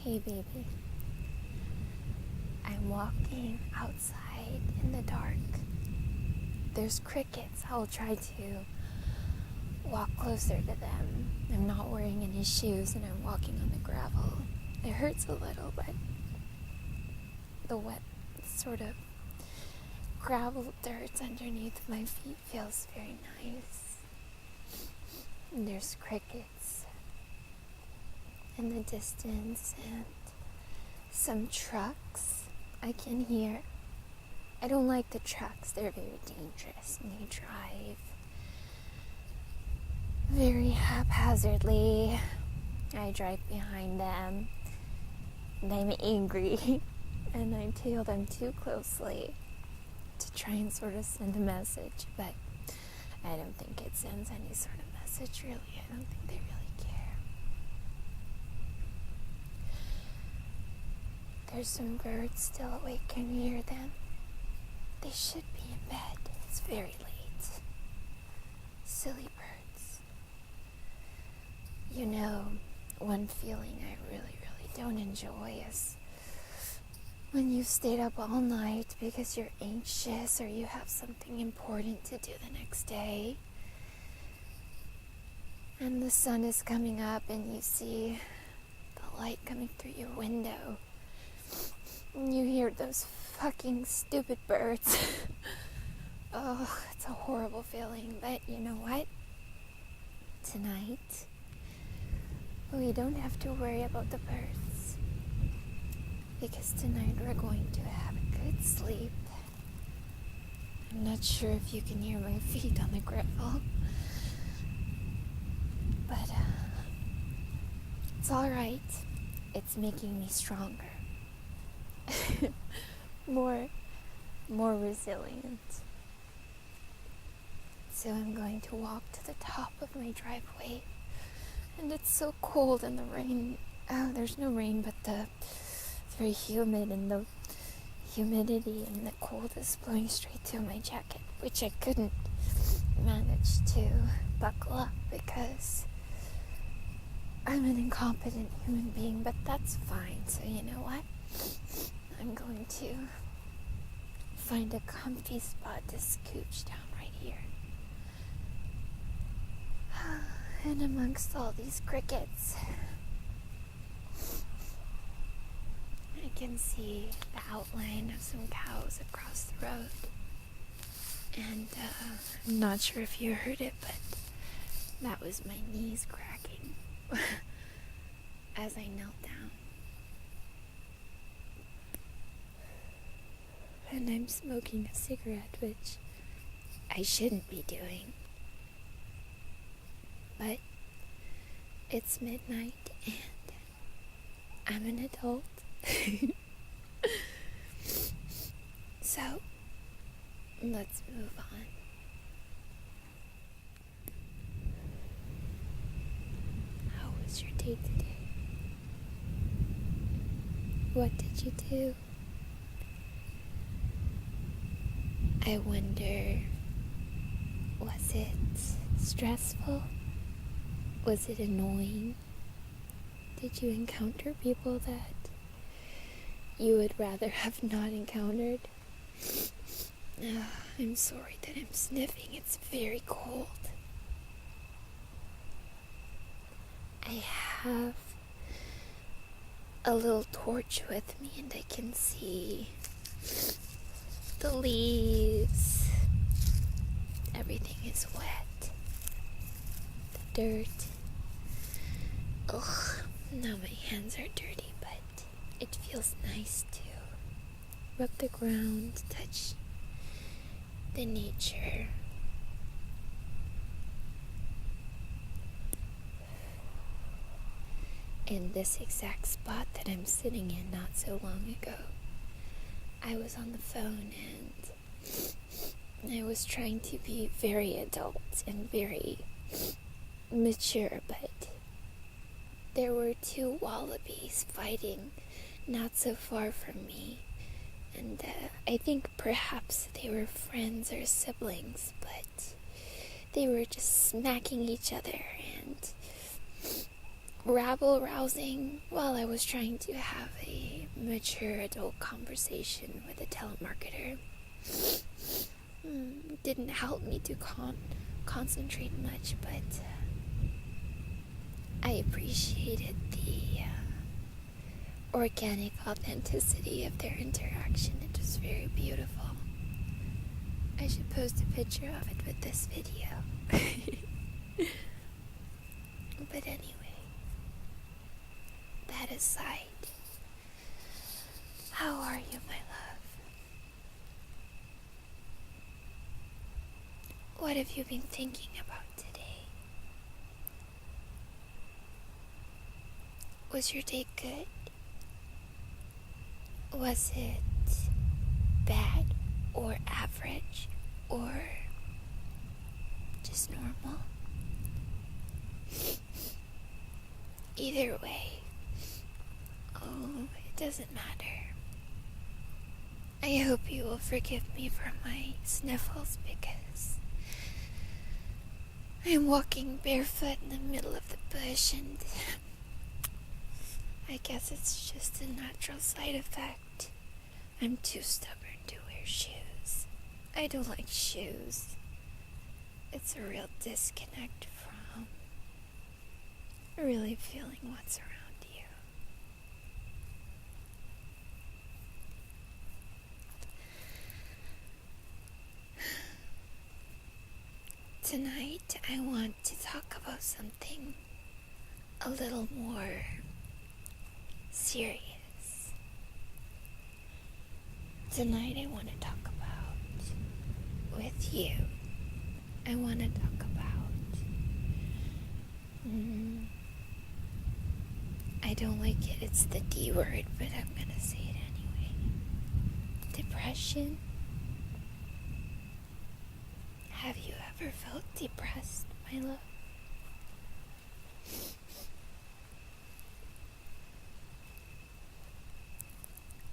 Hey baby, I'm walking outside in the dark. There's crickets. I'll try to walk closer to them. I'm not wearing any shoes and I'm walking on the gravel. It hurts a little, but the wet sort of gravel dirt underneath my feet feels very nice. And there's crickets in the distance and some trucks I can hear. I don't like the trucks. They're very dangerous and they drive very haphazardly. I drive behind them and I'm angry and I tail them too closely to try and sort of send a message, but I don't think it sends any sort of message really. I don't think they really care. There's some birds still awake. Can you hear them? They should be in bed. It's very late. Silly birds. You know, one feeling I really don't enjoy is when you've stayed up all night because you're anxious or you have something important to do the next day. And the sun is coming up and you see the light coming through your window. And you hear those fucking stupid birds. Oh, it's a horrible feeling, but you know what? Tonight, we don't have to worry about the birds. Because tonight we're going to have a good sleep. I'm not sure if you can hear my feet on the gravel. But it's alright. It's making me stronger. more resilient. So I'm going to walk to the top of my driveway. And it's so cold and the rain, there's no rain, but it's very humid and the humidity and the cold is blowing straight through my jacket, which I couldn't manage to buckle up because I'm an incompetent human being, but that's fine. So you know what? I'm going to find a comfy spot to scooch down right here. And amongst all these crickets, I can see the outline of some cows across the road. And I'm not sure if you heard it, but that was my knees cracking as I knelt down. And I'm smoking a cigarette, which I shouldn't be doing. But it's midnight and I'm an adult. So, let's move on. How was your day today? What did you do? I wonder, was it stressful? Was it annoying? Did you encounter people that you would rather have not encountered? I'm sorry that I'm sniffing. It's very cold. I have a little torch with me and I can see the leaves. Everything is wet. The dirt. Ugh, now my hands are dirty, but it feels nice to rub the ground, touch the nature. In this exact spot that I'm sitting in not so long ago, I was on the phone and I was trying to be very adult and very mature, but there were two wallabies fighting not so far from me, and I think perhaps they were friends or siblings, but they were just smacking each other, and rabble-rousing while I was trying to have a mature adult conversation with a telemarketer. Didn't help me to concentrate much, but I appreciated the organic authenticity of their interaction. It was very beautiful. I should post a picture of it with this video. But anyway, that aside, how are you, my love? What have you been thinking about today? Was your day good? Was it bad or average or just normal? Either way, it doesn't matter. I hope you will forgive me for my sniffles because I'm walking barefoot in the middle of the bush and I guess it's just a natural side effect. I'm too stubborn to wear shoes. I don't like shoes. It's a real disconnect from really feeling what's around you. Tonight, I want to talk about something a little more serious. Tonight I want to talk about, with you, I want to talk about, I don't like it, it's the D word, but I'm going to say it anyway. Depression. Have you ever felt depressed, my love?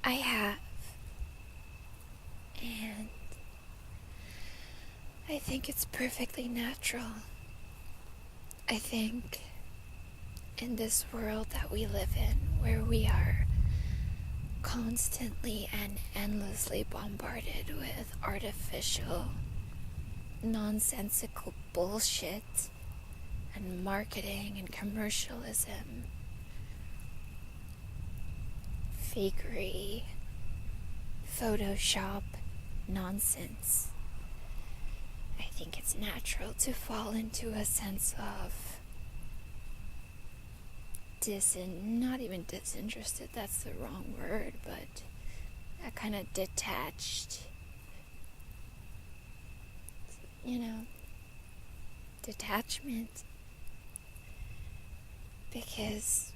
I have, and I think it's perfectly natural. I think in this world that we live in, where we are constantly and endlessly bombarded with artificial, nonsensical bullshit and marketing and commercialism, fakery, Photoshop nonsense, I think it's natural to fall into a sense of not even disinterested, that's the wrong word, but that kind of detached, detachment. Because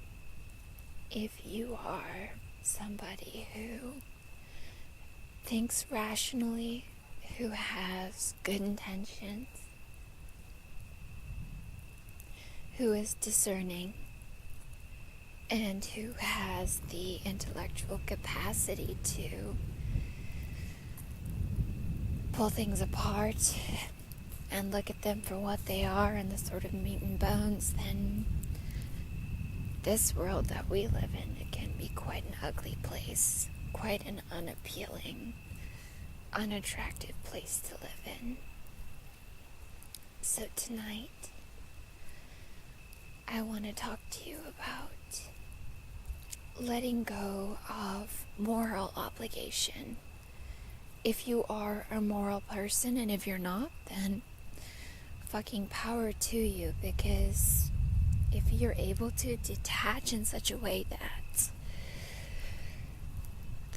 if you are somebody who thinks rationally, who has good intentions, who is discerning, and who has the intellectual capacity to pull things apart and look at them for what they are and the sort of meat and bones, then this world that we live in, it can be quite an ugly place, quite an unappealing, unattractive place to live in. So tonight, I want to talk to you about letting go of moral obligation. If you are a moral person, and if you're not, then fucking power to you, because if you're able to detach in such a way that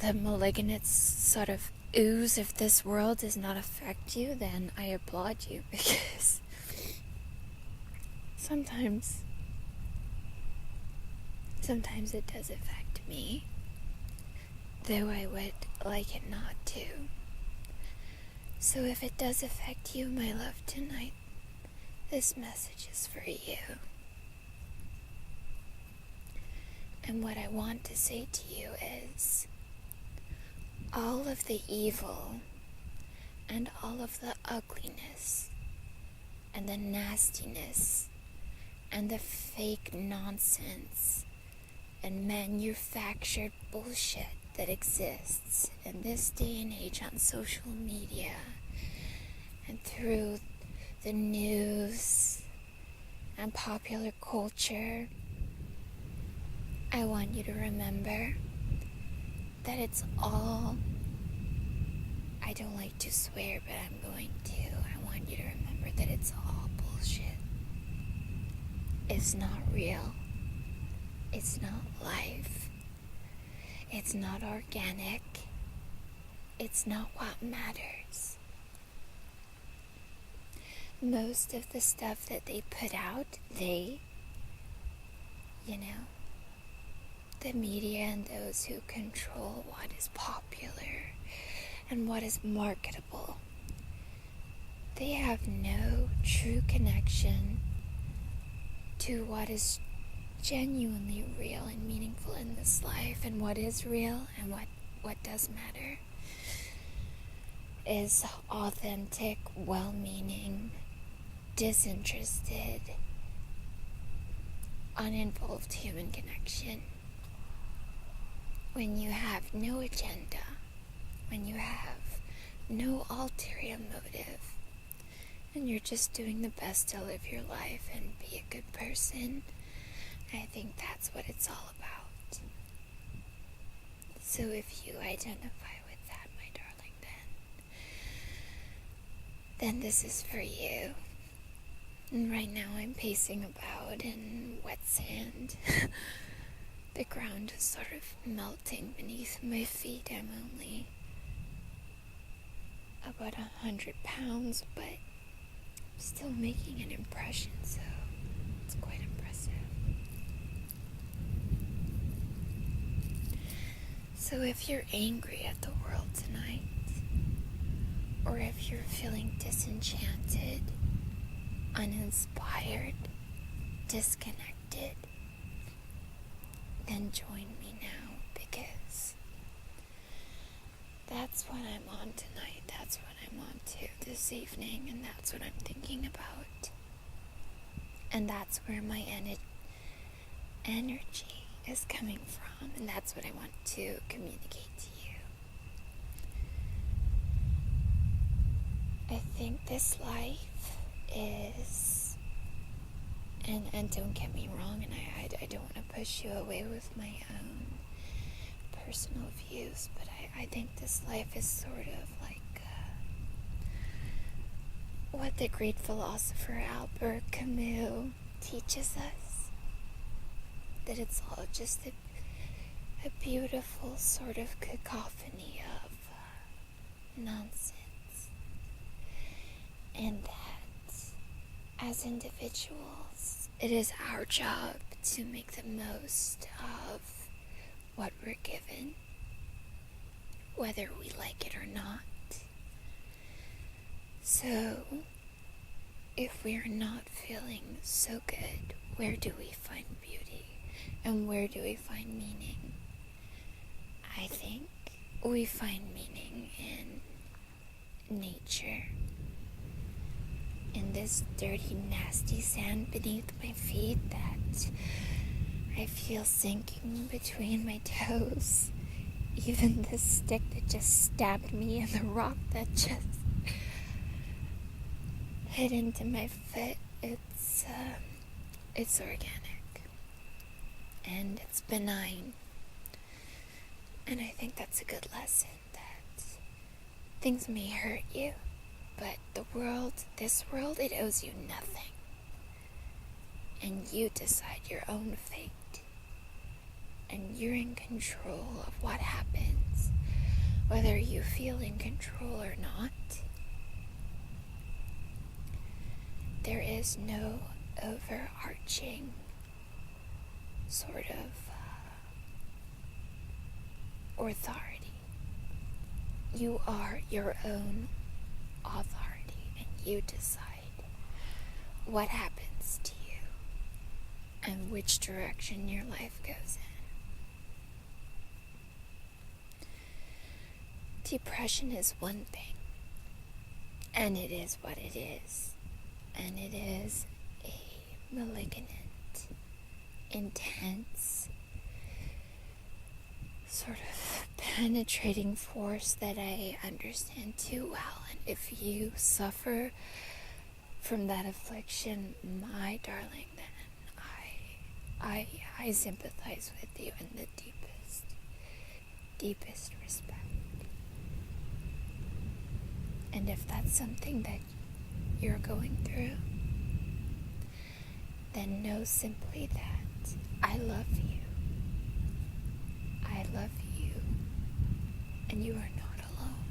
the malignant sort of ooze of this world does not affect you, then I applaud you, because sometimes it does affect me, though I would like it not to. So if it does affect you, my love, tonight, this message is for you. And what I want to say to you is, all of the evil and all of the ugliness and the nastiness and the fake nonsense and manufactured bullshit that exists in this day and age on social media and through the news and popular culture, I want you to remember that it's all, I don't like to swear, but I'm going to. I want you to remember that it's all bullshit. It's not real. It's not life. It's not organic. It's not what matters. Most of the stuff that they put out, the media and those who control what is popular and what is marketable, they have no true connection to what is genuinely real and meaningful in this life. And what is real and what does matter is authentic, well-meaning, disinterested, uninvolved human connection. When you have no agenda, when you have no ulterior motive, and you're just doing the best to live your life and be a good person, I think that's what it's all about. So if you identify with that, my darling, then this is for you. And right now I'm pacing about in wet sand. The ground is sort of melting beneath my feet. I'm only about 100 pounds, but still making an impression, so it's quite impressive. So if you're angry at the world tonight, or if you're feeling disenchanted, uninspired, disconnected, then join me now, because that's what I'm on tonight. That's what I'm on to this evening, and that's what I'm thinking about. And that's where my energy is coming from, and that's what I want to communicate to you. I think this life is, and don't get me wrong, and I don't want to push you away with my own personal views, but I think this life is sort of like what the great philosopher Albert Camus teaches us, that it's all just a beautiful sort of cacophony of nonsense, and that as individuals, it is our job to make the most of what we're given, whether we like it or not. So, if we're not feeling so good, where do we find beauty? And where do we find meaning? I think we find meaning in nature, in this dirty, nasty sand beneath my feet that I feel sinking between my toes. Even the stick that just stabbed me and the rock that just hit into my foot, it's organic and it's benign, and I think that's a good lesson, that things may hurt you, but this world, it owes you nothing, and you decide your own fate, and you're in control of what happens, whether you feel in control or not. There is no overarching sort of authority. You are your own authority, and you decide what happens to you and which direction your life goes in. Depression is one thing, and it is what it is. And it is a malignant intense, sort of penetrating force that I understand too well. And if you suffer from that affliction, my darling, then I sympathize with you in the deepest respect. And if that's something that you're going through, then know simply that I love you. I love you, and you are not alone.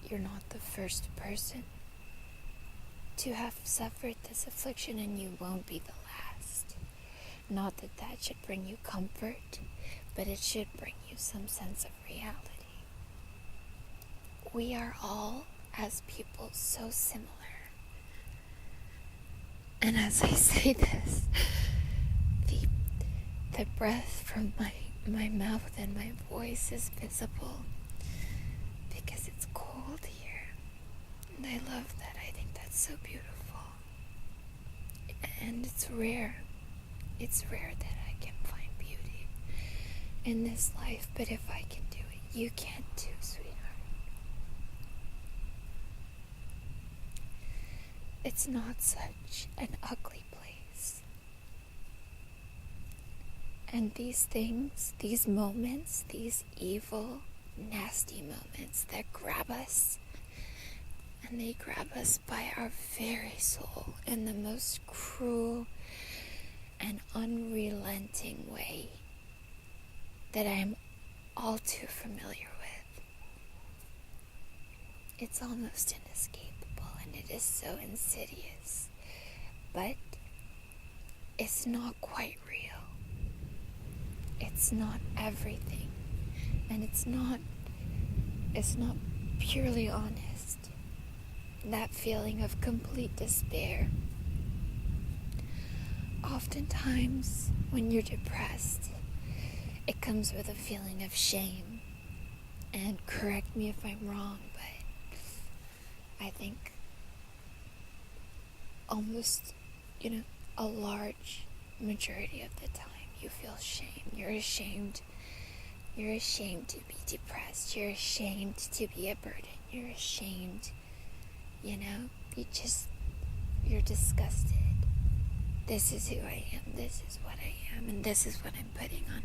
You're not the first person to have suffered this affliction, and you won't be the last. Not that that should bring you comfort, but it should bring you some sense of reality. We are all, as people, so similar. And as I say this, the breath from my mouth and my voice is visible because it's cold here. And I love that. I think that's so beautiful. And it's rare. It's rare that I can find beauty in this life, but if I can do it, you can too, sweetheart. It's not such an ugly place. And these things, these moments, these evil, nasty moments that grab us, and they grab us by our very soul in the most cruel and unrelenting way that I am all too familiar with. It's almost inescapable. And it is so insidious, but it's not quite real. It's not everything, and it's not purely honest. That feeling of complete despair. Oftentimes, when you're depressed, it comes with a feeling of shame. And correct me if I'm wrong, but I think almost, a large majority of the time you feel shame. You're ashamed to be depressed. You're ashamed to be a burden. You're ashamed, you're disgusted. This is who I am. This is what I am. And this is what I'm putting on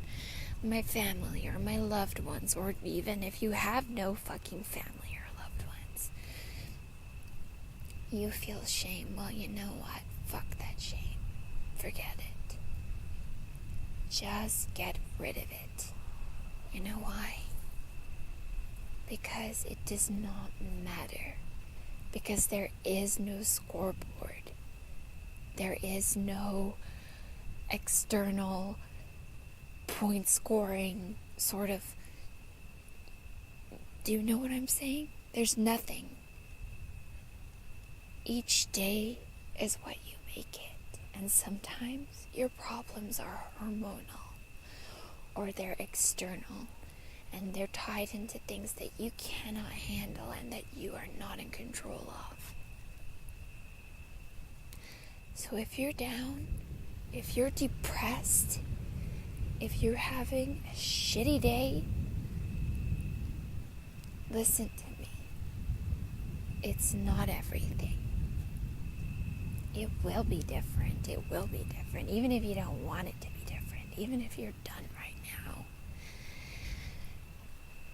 my family or my loved ones, or even if you have no fucking family or loved ones. You feel shame. Well, you know what? Fuck that shame. Forget it. Just get rid of it. You know why? Because it does not matter. Because there is no scoreboard. There is no external point scoring sort of... Do you know what I'm saying? There's nothing. Each day is what you make it. And sometimes your problems are hormonal or they're external and they're tied into things that you cannot handle and that you are not in control of. So if you're down, if you're depressed, if you're having a shitty day, listen to me. It's not everything. It will be different. It will be different. Even if you don't want it to be different. Even if you're done right now.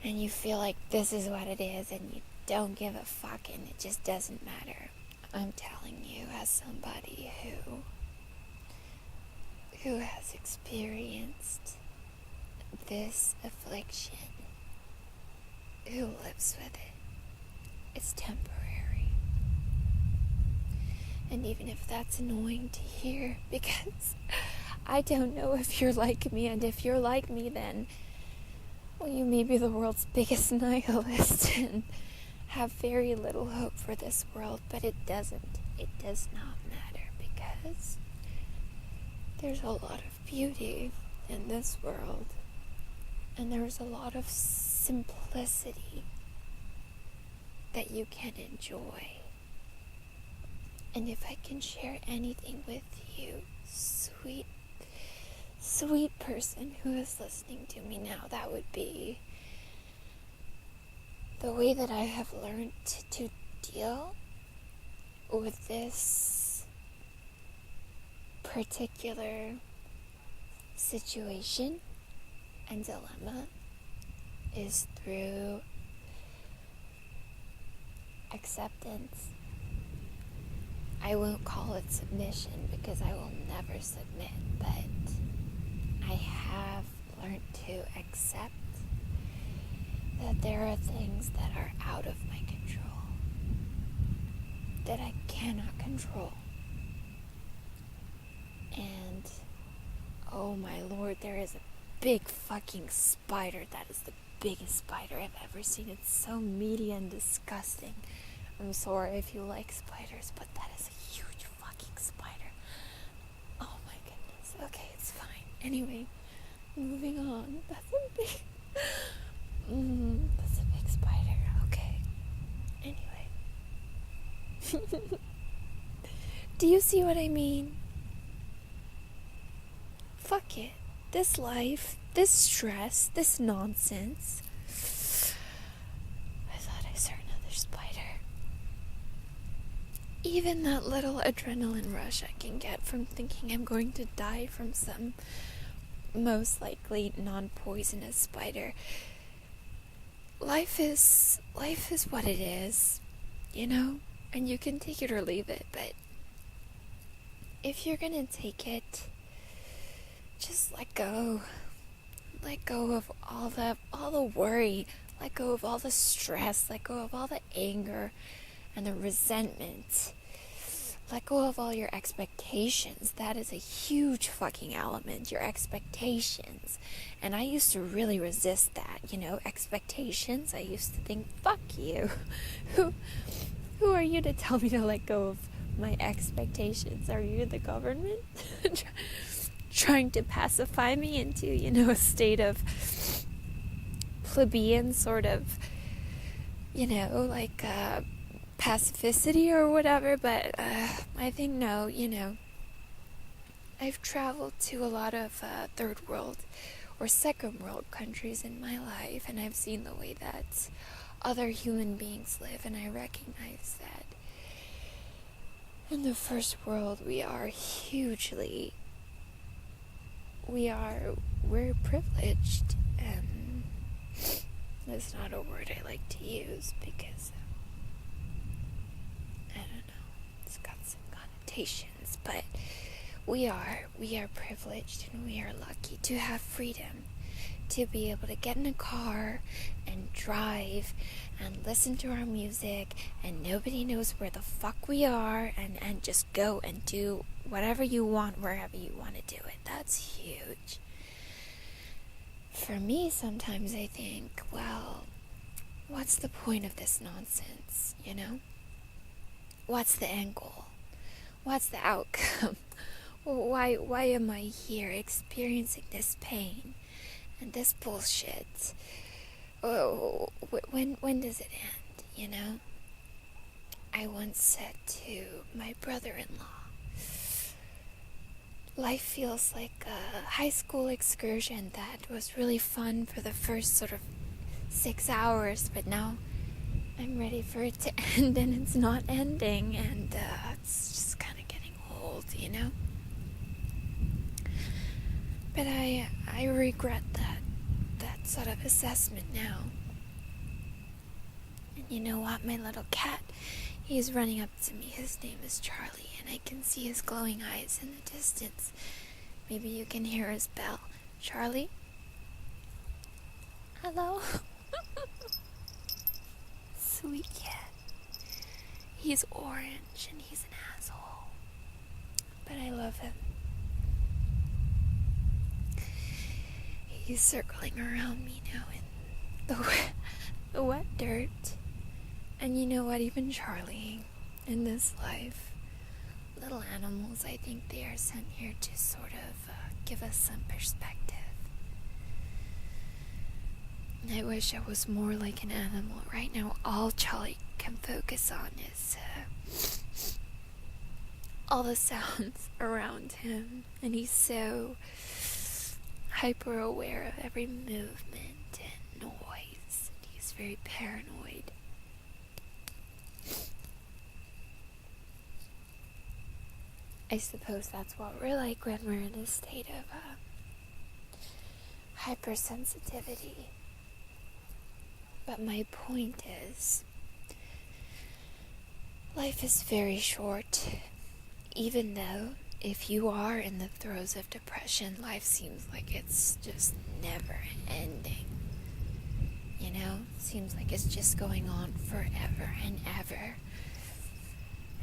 And you feel like this is what it is and you don't give a fuck and it just doesn't matter. I'm telling you, as somebody who has experienced this affliction, who lives with it, it's temporary. And even if that's annoying to hear, because I don't know if you're like me, and if you're like me, then, well, you may be the world's biggest nihilist and have very little hope for this world, but it does not matter, because there's a lot of beauty in this world, and there's a lot of simplicity that you can enjoy. And if I can share anything with you, sweet, sweet person who is listening to me now, that would be the way that I have learned to deal with this particular situation and dilemma is through acceptance. I won't call it submission because I will never submit, but I have learned to accept that there are things that are out of my control, that I cannot control. And, oh my lord, there is a big fucking spider. That is the biggest spider I've ever seen. It's so meaty and disgusting. I'm sorry if you like spiders, but that is a huge fucking spider. Oh my goodness. Okay, it's fine. Anyway, moving on. That's a big... that's a big spider. Okay. Anyway. Do you see what I mean? Fuck it. This life, this stress, this nonsense. I thought I saw another spider. Even that little adrenaline rush I can get from thinking I'm going to die from some most likely non-poisonous spider. Life is what it is, you know? And you can take it or leave it, but if you're gonna take it, just let go. Let go of all the worry. Let go of all the stress. Let go of all the anger and the resentment. Let go of all your expectations. That is a huge fucking element, your expectations. And I used to really resist that, expectations. I used to think, fuck you. Who are you to tell me to let go of my expectations? Are you the government? Trying to pacify me into, a state of plebeian sort of, pacificity or whatever, but I think no, I've traveled to a lot of third world or second world countries in my life, and I've seen the way that other human beings live, and I recognize that in the first world we're privileged, and that's not a word I like to use because I don't know, it's got some connotations, but we are privileged, and we are lucky to have freedom, to be able to get in a car and drive and listen to our music, and nobody knows where the fuck we are, and just go and do whatever you want, wherever you want to do it. That's huge. For me, sometimes I think, well, what's the point of this nonsense, What's the end goal? What's the outcome? Why am I here experiencing this pain and this bullshit? Oh, when does it end, I once said to my brother-in-law, life feels like a high school excursion that was really fun for the first sort of 6 hours, but now I'm ready for it to end, and it's not ending, and it's just kind of getting old, But I regret that sort of assessment now. And you know what? My little cat, he's running up to me. His name is Charlie, and I can see his glowing eyes in the distance. Maybe you can hear his bell. Charlie? Hello? Sweet cat. He's orange, and he's an asshole. But I love him. He's circling around me now in the wet dirt. And you know what, even Charlie, in this life, little animals, I think they are sent here to sort of give us some perspective. And I wish I was more like an animal. Right now, all Charlie can focus on is all the sounds around him, and he's so hyper aware of every movement and noise. He's very paranoid. I suppose that's what we're like when we're in a state of hypersensitivity. But my point is, life is very short. Even though if you are in the throes of depression, life seems like it's just never ending. You know, seems like it's just going on forever and ever.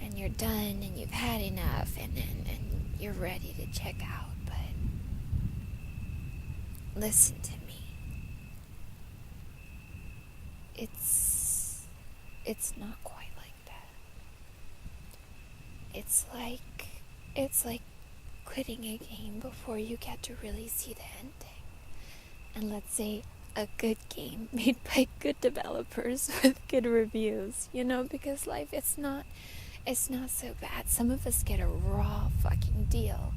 And you're done and you've had enough and you're ready to check out. But listen to me. It's not quite like that. It's like quitting a game before you get to really see the ending. And let's say a good game made by good developers with good reviews, you know, because life, it's not so bad. Some of us get a raw fucking deal,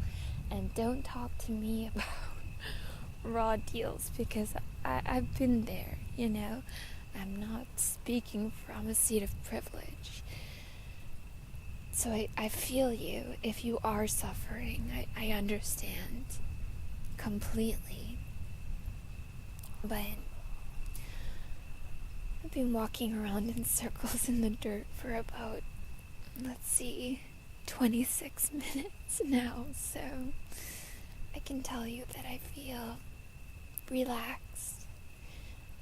and don't talk to me about raw deals, because I've been there, you know. I'm not speaking from a seat of privilege. So I feel you if you are suffering. I understand completely. But I've been walking around in circles in the dirt for about, 26 minutes now, so I can tell you that I feel relaxed.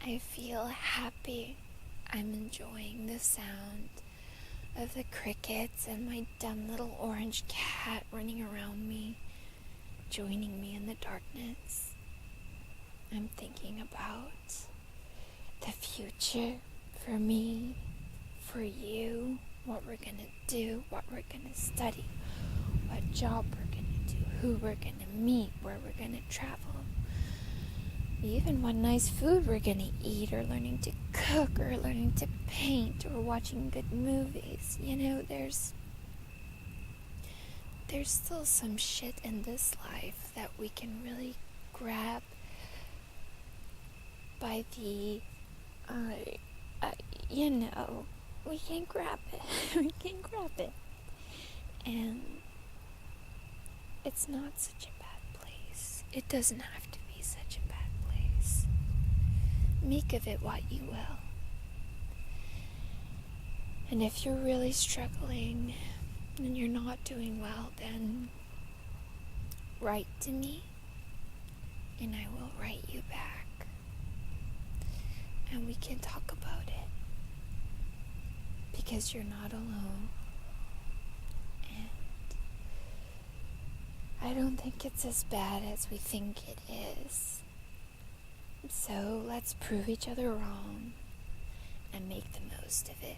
I feel happy. I'm enjoying the sound of the crickets and my dumb little orange cat running around me, joining me in the darkness. I'm thinking about the future for me, for you, what we're gonna do, what we're gonna study, what job we're gonna do, who we're gonna meet, where we're gonna travel, even what nice food we're gonna eat, or learning to cook, or learning to paint, or watching good movies. You know, there's still some shit in this life that we can really grab by the, we can grab it. We can grab it. And it's not such a bad place. It doesn't have to be such a bad place. Make of it what you will. And if you're really struggling and you're not doing well, then write to me and I will write you back. And we can talk about it. Because you're not alone. And I don't think it's as bad as we think it is. So let's prove each other wrong and make the most of it.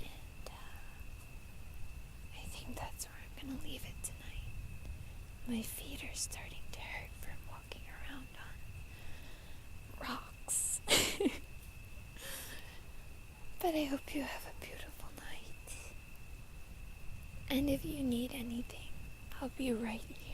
And I think that's where I'm gonna leave it tonight. My feet are starting to hurt from walking around on rocks. But I hope you have a beautiful night. And if you need anything, I'll be right here.